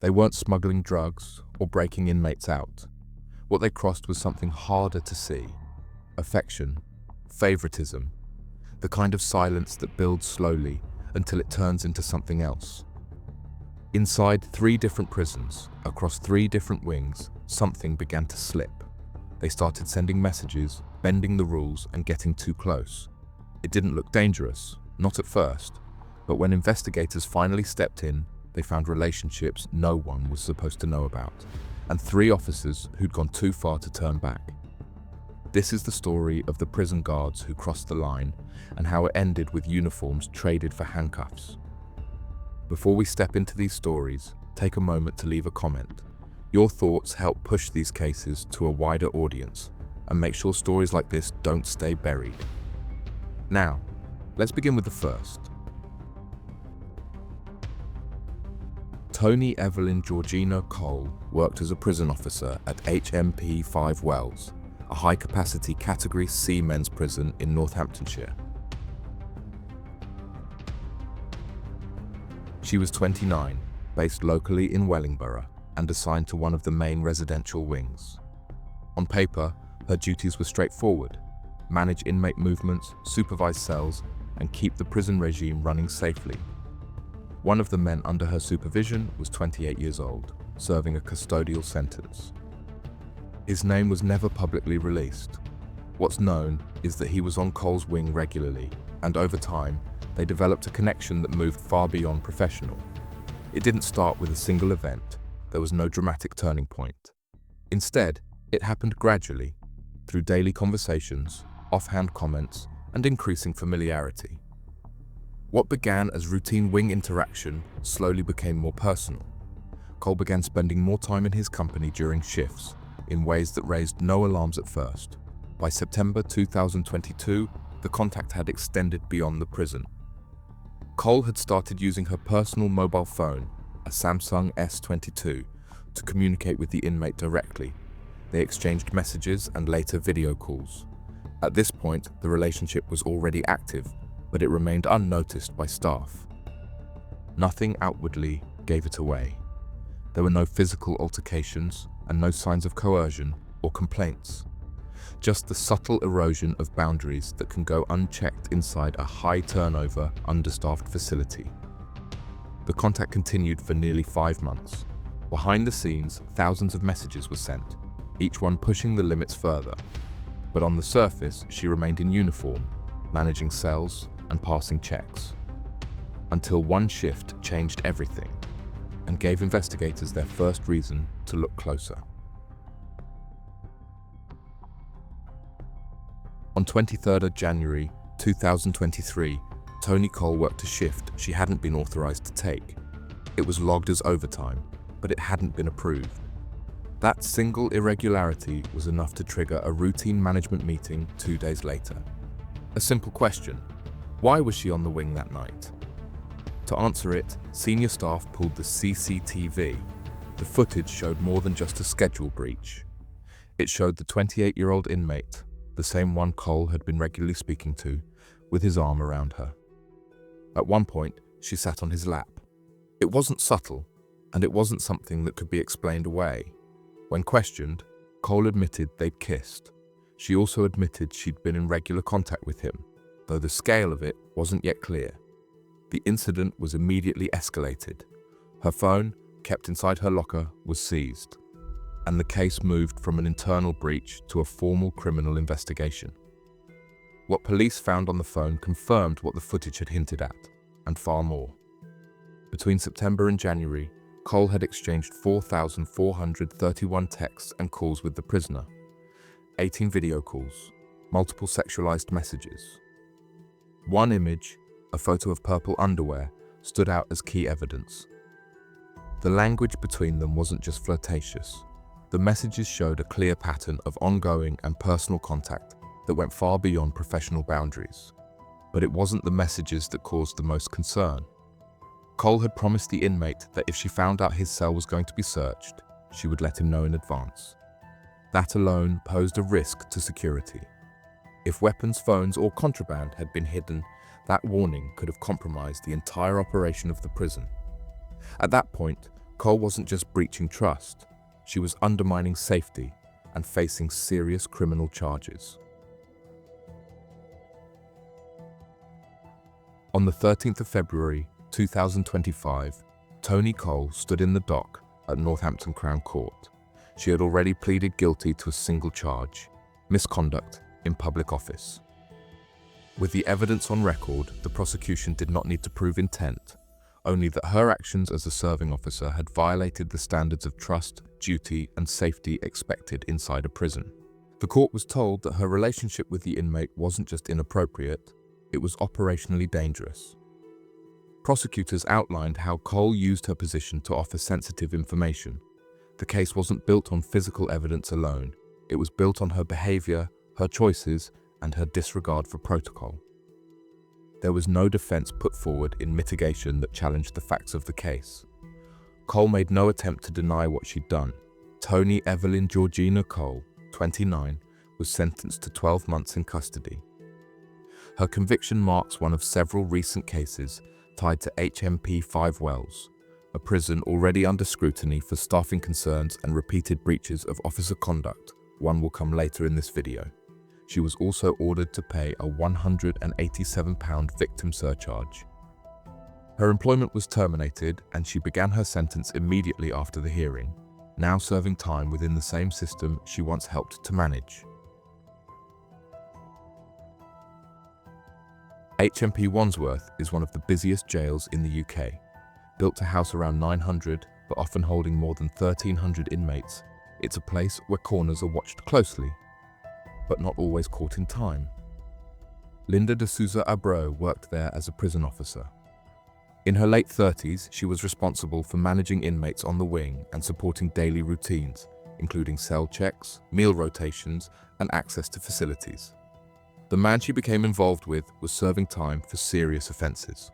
They weren't smuggling drugs or breaking inmates out. What they crossed was something harder to see: affection, favoritism, the kind of silence that builds slowly until it turns into something else. Inside 3 different prisons, across 3 different wings, something began to slip. They started sending messages, bending the rules, and getting too close. It didn't look dangerous, not at first, but when investigators finally stepped in, they found relationships no one was supposed to know about, and 3 officers who'd gone too far to turn back. This is the story of the prison guards who crossed the line and how it ended with uniforms traded for handcuffs. Before we step into these stories, take a moment to leave a comment. Your thoughts help push these cases to a wider audience and make sure stories like this don't stay buried. Now, let's begin with the first. Tony Evelyn Georgina Cole worked as a prison officer at HMP 5 Wells, a high-capacity Category C men's prison in Northamptonshire. She was 29, based locally in Wellingborough, and assigned to one of the main residential wings. On paper, her duties were straightforward: manage inmate movements, supervise cells, and keep the prison regime running safely. One of the men under her supervision was 28 years old, serving a custodial sentence. His name was never publicly released. What's known is that he was on Cole's wing regularly, and over time, they developed a connection that moved far beyond professional. It didn't start with a single event. There was no dramatic turning point. Instead, it happened gradually, through daily conversations, offhand comments, and increasing familiarity. What began as routine wing interaction slowly became more personal. Cole began spending more time in his company during shifts, in ways that raised no alarms at first. By September 2022, the contact had extended beyond the prison. Cole had started using her personal mobile phone, a Samsung S22, to communicate with the inmate directly. They exchanged messages and later video calls. At this point, the relationship was already active, but it remained unnoticed by staff. Nothing outwardly gave it away. There were no physical altercations and no signs of coercion or complaints. Just the subtle erosion of boundaries that can go unchecked inside a high-turnover, understaffed facility. The contact continued for nearly 5 months. Behind the scenes, thousands of messages were sent, each one pushing the limits further. But on the surface, she remained in uniform, managing cells and passing checks. Until one shift changed everything and gave investigators their first reason to look closer. On 23rd of January 2023, Tony Cole worked a shift she hadn't been authorized to take. It was logged as overtime, but it hadn't been approved. That single irregularity was enough to trigger a routine management meeting 2 days later. A simple question: why was she on the wing that night? To answer it, senior staff pulled the CCTV. The footage showed more than just a schedule breach. It showed the 28-year-old inmate, the same one Cole had been regularly speaking to, with his arm around her. At one point, she sat on his lap. It wasn't subtle, and it wasn't something that could be explained away. When questioned, Cole admitted they'd kissed. She also admitted she'd been in regular contact with him, though the scale of it wasn't yet clear. The incident was immediately escalated. Her phone, kept inside her locker, was seized, and the case moved from an internal breach to a formal criminal investigation. What police found on the phone confirmed what the footage had hinted at, and far more. Between September and January, Cole had exchanged 4,431 texts and calls with the prisoner, 18 video calls, multiple sexualized messages. One image, a photo of purple underwear, stood out as key evidence. The language between them wasn't just flirtatious. The messages showed a clear pattern of ongoing and personal contact that went far beyond professional boundaries. But it wasn't the messages that caused the most concern. Cole had promised the inmate that if she found out his cell was going to be searched, she would let him know in advance. That alone posed a risk to security. If weapons, phones, or contraband had been hidden, that warning could have compromised the entire operation of the prison. At that point, Cole wasn't just breaching trust, she was undermining safety and facing serious criminal charges. On the 13th of February 2025, Toni Cole stood in the dock at Northampton Crown Court. She had already pleaded guilty to a single charge: misconduct in public office. With the evidence on record, the prosecution did not need to prove intent, only that her actions as a serving officer had violated the standards of trust, duty, and safety expected inside a prison. The court was told that her relationship with the inmate wasn't just inappropriate, it was operationally dangerous. Prosecutors outlined how Cole used her position to offer sensitive information. The case wasn't built on physical evidence alone, it was built on her behavior, her choices, and her disregard for protocol. There was no defense put forward in mitigation that challenged the facts of the case. Cole made no attempt to deny what she'd done. Toni Evelyn Georgina Cole, 29, was sentenced to 12 months in custody. Her conviction marks one of several recent cases tied to HMP 5 Wells, a prison already under scrutiny for staffing concerns and repeated breaches of officer conduct. One will come later in this video. She was also ordered to pay a £187 victim surcharge. Her employment was terminated and she began her sentence immediately after the hearing, now serving time within the same system she once helped to manage. HMP Wandsworth is one of the busiest jails in the UK. Built to house around 900, but often holding more than 1,300 inmates, it's a place where corners are watched closely, but not always caught in time. Linda de Souza Abreu worked there as a prison officer. In her late 30s, she was responsible for managing inmates on the wing and supporting daily routines, including cell checks, meal rotations, and access to facilities. The man she became involved with was serving time for serious offences.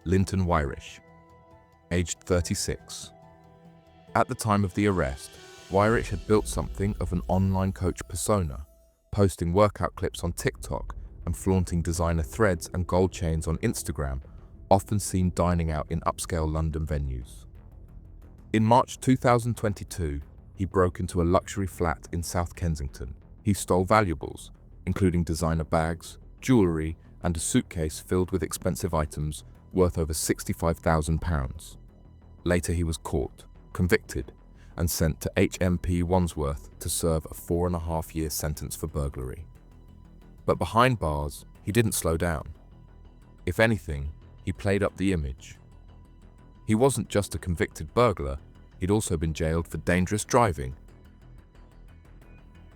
Linton Wyrish, aged 36. At the time of the arrest, Wyrish had built something of an online coach persona, posting workout clips on TikTok and flaunting designer threads and gold chains on Instagram, often seen dining out in upscale London venues. In March 2022, he broke into a luxury flat in South Kensington. He stole valuables, including designer bags, jewellery, and a suitcase filled with expensive items worth over £65,000. Later he was caught, convicted, and sent to HMP Wandsworth to serve a 4.5-year sentence for burglary. But behind bars, he didn't slow down. If anything, he played up the image. He wasn't just a convicted burglar, he'd also been jailed for dangerous driving.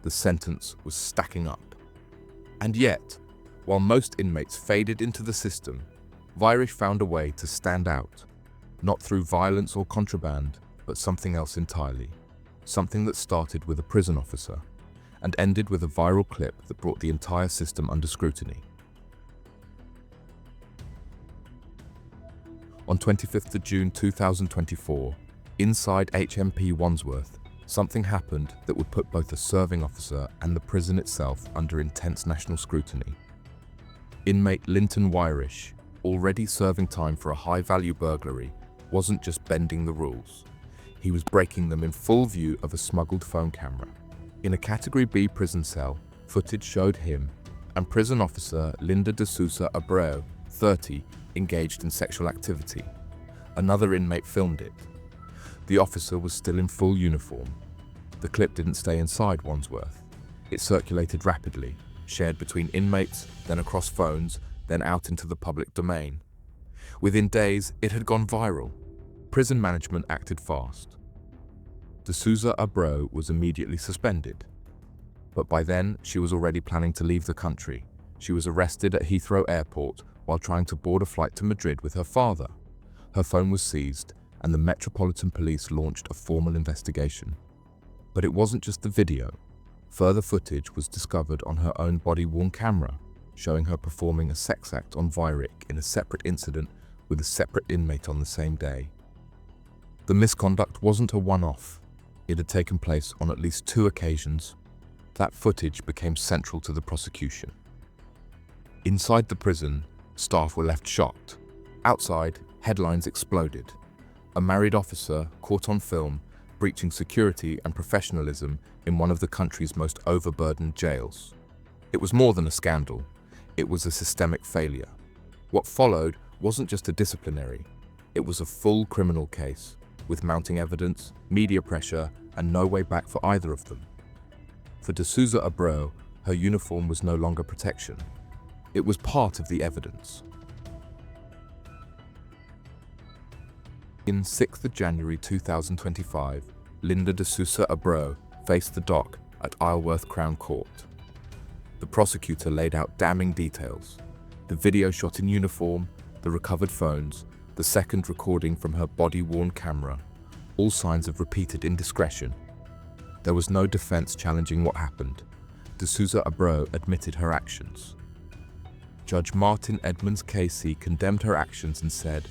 The sentence was stacking up. And yet, while most inmates faded into the system, Wyrish found a way to stand out, not through violence or contraband, but something else entirely. Something that started with a prison officer and ended with a viral clip that brought the entire system under scrutiny. On 25th of June 2024, inside HMP Wandsworth, something happened that would put both the serving officer and the prison itself under intense national scrutiny. Inmate Linton Wyrish, already serving time for a high-value burglary, wasn't just bending the rules. He was breaking them in full view of a smuggled phone camera. In a Category B prison cell, footage showed him and prison officer Linda de Souza Abreu, 30, engaged in sexual activity. Another inmate filmed it. The officer was still in full uniform. The clip didn't stay inside Wandsworth. It circulated rapidly, shared between inmates, then across phones, then out into the public domain. Within days, it had gone viral. Prison management acted fast. De Souza Abreu was immediately suspended. But by then, she was already planning to leave the country. She was arrested at Heathrow Airport while trying to board a flight to Madrid with her father. Her phone was seized, and the Metropolitan Police launched a formal investigation. But it wasn't just the video. Further footage was discovered on her own body-worn camera, showing her performing a sex act on Wyrish in a separate incident with a separate inmate on the same day. The misconduct wasn't a one-off. It had taken place on at least 2 occasions. That footage became central to the prosecution. Inside the prison, staff were left shocked. Outside, headlines exploded. a married officer caught on film breaching security and professionalism in one of the country's most overburdened jails. It was more than a scandal, it was a systemic failure. What followed wasn't just a disciplinary, it was a full criminal case, with mounting evidence, media pressure, and no way back for either of them. For De Souza Abreu, her uniform was no longer protection. It was part of the evidence. In 6th of January 2025, Linda De Souza Abreu faced the dock at Isleworth Crown Court. The prosecutor laid out damning details: the video shot in uniform, the recovered phones, the second recording from her body-worn camera, all signs of repeated indiscretion. There was no defense challenging what happened. De Souza Abreu admitted her actions. Judge Martin Edmonds KC condemned her actions and said,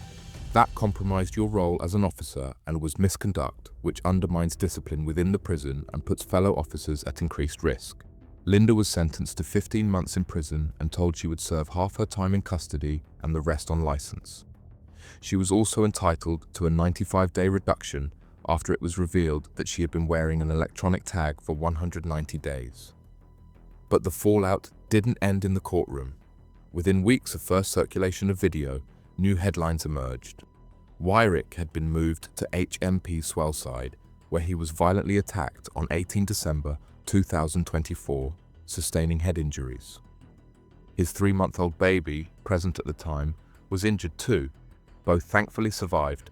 "That compromised your role as an officer and was misconduct, which undermines discipline within the prison and puts fellow officers at increased risk." Linda was sentenced to 15 months in prison and told she would serve half her time in custody and the rest on license. She was also entitled to a 95-day reduction after it was revealed that she had been wearing an electronic tag for 190 days. But the fallout didn't end in the courtroom. Within weeks of first circulation of video, new headlines emerged. Wyrick had been moved to HMP Swellside, where he was violently attacked on 18 December 2024, sustaining head injuries. His 3-month-old baby, present at the time, was injured too. Both thankfully survived.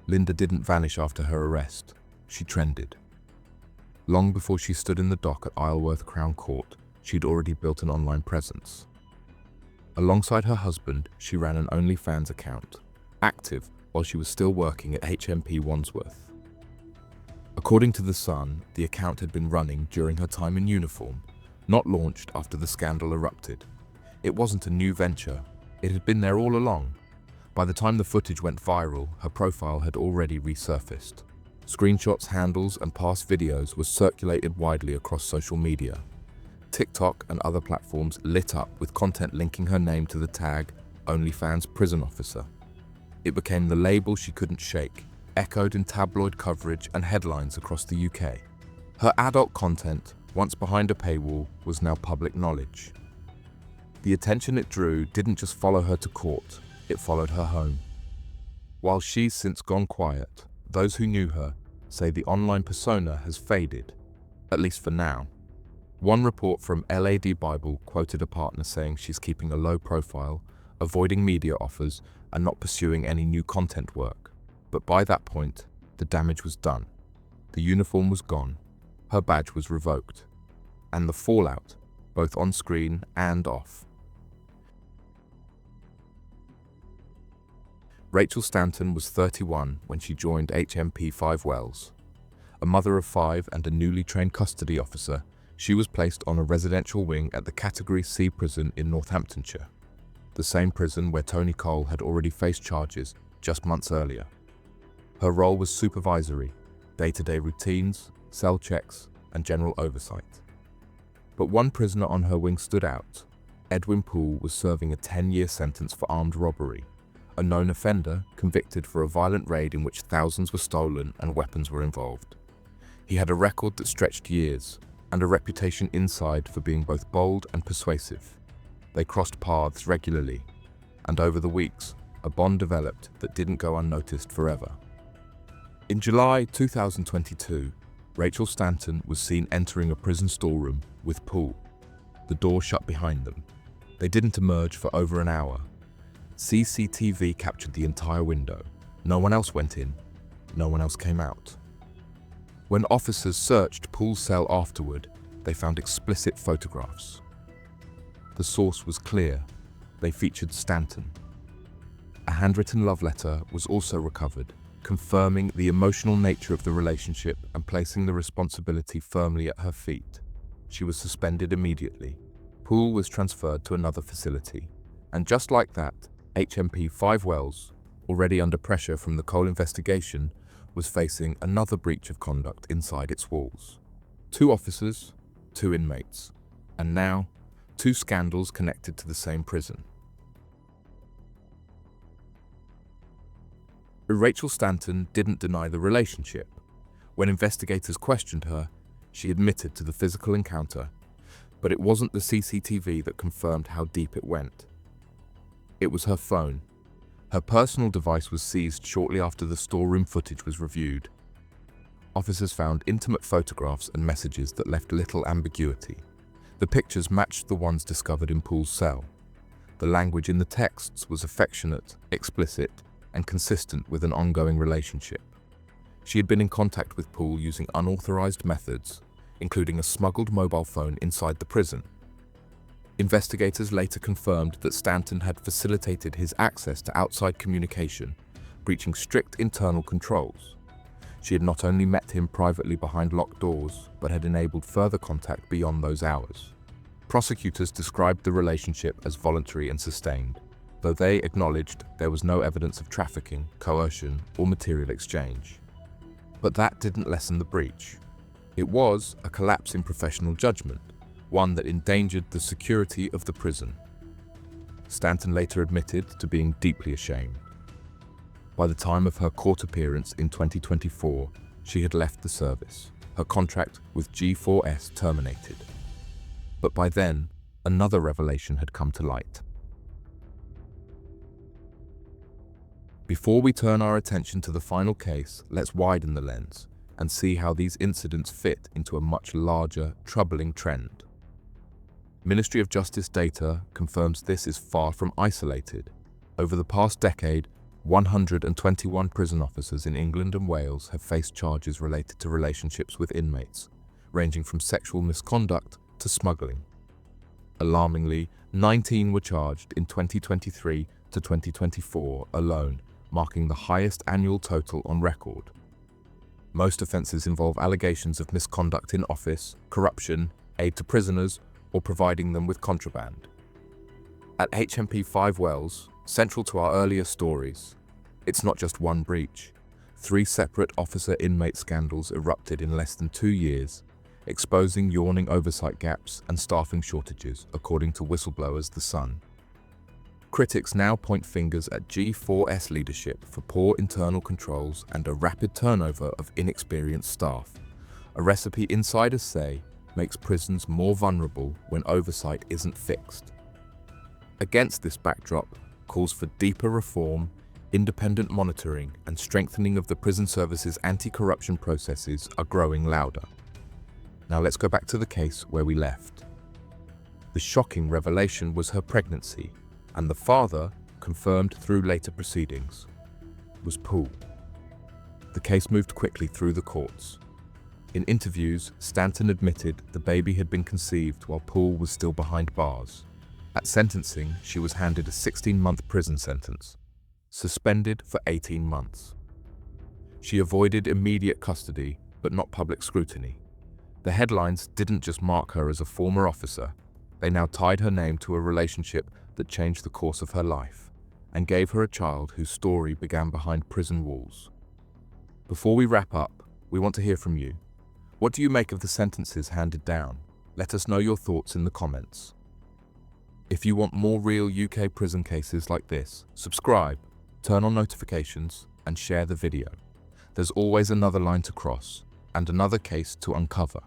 Linda didn't vanish after her arrest. She trended. Long before she stood in the dock at Isleworth Crown Court, she'd already built an online presence. Alongside her husband, she ran an OnlyFans account, active while she was still working at HMP Wandsworth. According to The Sun, the account had been running during her time in uniform, not launched after the scandal erupted. It wasn't a new venture, it had been there all along. By the time the footage went viral, her profile had already resurfaced. Screenshots, handles, and past videos were circulated widely across social media. TikTok and other platforms lit up with content linking her name to the tag OnlyFans Prison Officer. It became the label she couldn't shake, echoed in tabloid coverage and headlines across the UK. Her adult content, once behind a paywall, was now public knowledge. The attention it drew didn't just follow her to court, it followed her home. While she's since gone quiet, those who knew her say the online persona has faded, at least for now. One report from LAD Bible quoted a partner saying she's keeping a low profile, avoiding media offers, and not pursuing any new content work. But by that point, the damage was done. The uniform was gone, her badge was revoked, and the fallout, both on screen and off. Rachel Stanton was 31 when she joined HMP 5 Wells. A mother of 5 and a newly trained custody officer, she was placed on a residential wing at the Category C prison in Northamptonshire, the same prison where Tony Cole had already faced charges just months earlier. Her role was supervisory, day-to-day routines, cell checks, and general oversight. But one prisoner on her wing stood out. Edwin Poole was serving a 10-year sentence for armed robbery, a known offender convicted for a violent raid in which thousands were stolen and weapons were involved. He had a record that stretched years, and a reputation inside for being both bold and persuasive. They crossed paths regularly, and over the weeks, a bond developed that didn't go unnoticed forever. In July 2022, Rachel Stanton was seen entering a prison storeroom with Poole, the door shut behind them. They didn't emerge for over an hour. CCTV captured the entire window. No one else went in, no one else came out. When officers searched Poole's cell afterward, they found explicit photographs. The source was clear. They featured Stanton. A handwritten love letter was also recovered, confirming the emotional nature of the relationship and placing the responsibility firmly at her feet. She was suspended immediately. Poole was transferred to another facility. And just like that, HMP 5 Wells, already under pressure from the Cole investigation, was facing another breach of conduct inside its walls. 2 officers, 2 inmates, and now two scandals connected to the same prison. Rachel Stanton didn't deny the relationship. When investigators questioned her, she admitted to the physical encounter, but it wasn't the CCTV that confirmed how deep it went. It was her phone. Her personal device was seized shortly after the storeroom footage was reviewed. Officers found intimate photographs and messages that left little ambiguity. The pictures matched the ones discovered in Poole's cell. The language in the texts was affectionate, explicit, and consistent with an ongoing relationship. She had been in contact with Poole using unauthorized methods, including a smuggled mobile phone inside the prison. Investigators later confirmed that Stanton had facilitated his access to outside communication, breaching strict internal controls. She had not only met him privately behind locked doors, but had enabled further contact beyond those hours. Prosecutors described the relationship as voluntary and sustained, though they acknowledged there was no evidence of trafficking, coercion, or material exchange. But that didn't lessen the breach. It was a collapse in professional judgment, one that endangered the security of the prison. Stanton later admitted to being deeply ashamed. By the time of her court appearance in 2024, she had left the service. Her contract with G4S terminated. But by then, another revelation had come to light. Before we turn our attention to the final case, let's widen the lens and see how these incidents fit into a much larger, troubling trend. Ministry of Justice data confirms this is far from isolated. Over the past decade, 121 prison officers in England and Wales have faced charges related to relationships with inmates, ranging from sexual misconduct to smuggling. Alarmingly, 19 were charged in 2023 to 2024 alone, marking the highest annual total on record. Most offences involve allegations of misconduct in office, corruption, aid to prisoners, or providing them with contraband. At HMP 5 Wells, central to our earlier stories, it's not just one breach. 3 separate officer-inmate scandals erupted in less than 2 years, exposing yawning oversight gaps and staffing shortages, according to whistleblowers The Sun. Critics now point fingers at G4S leadership for poor internal controls and a rapid turnover of inexperienced staff. A recipe insiders say makes prisons more vulnerable when oversight isn't fixed. Against this backdrop, calls for deeper reform, independent monitoring, and strengthening of the prison service's anti-corruption processes are growing louder. Now let's go back to the case where we left. The shocking revelation was her pregnancy, and the father, confirmed through later proceedings, was Poole. The case moved quickly through the courts. In interviews, Stanton admitted the baby had been conceived while Poole was still behind bars. At sentencing, she was handed a 16-month prison sentence, suspended for 18 months. She avoided immediate custody, but not public scrutiny. The headlines didn't just mark her as a former officer, they now tied her name to a relationship that changed the course of her life, and gave her a child whose story began behind prison walls. Before we wrap up, we want to hear from you. What do you make of the sentences handed down? Let us know your thoughts in the comments. If you want more real UK prison cases like this, subscribe, turn on notifications, and share the video. There's always another line to cross, and another case to uncover.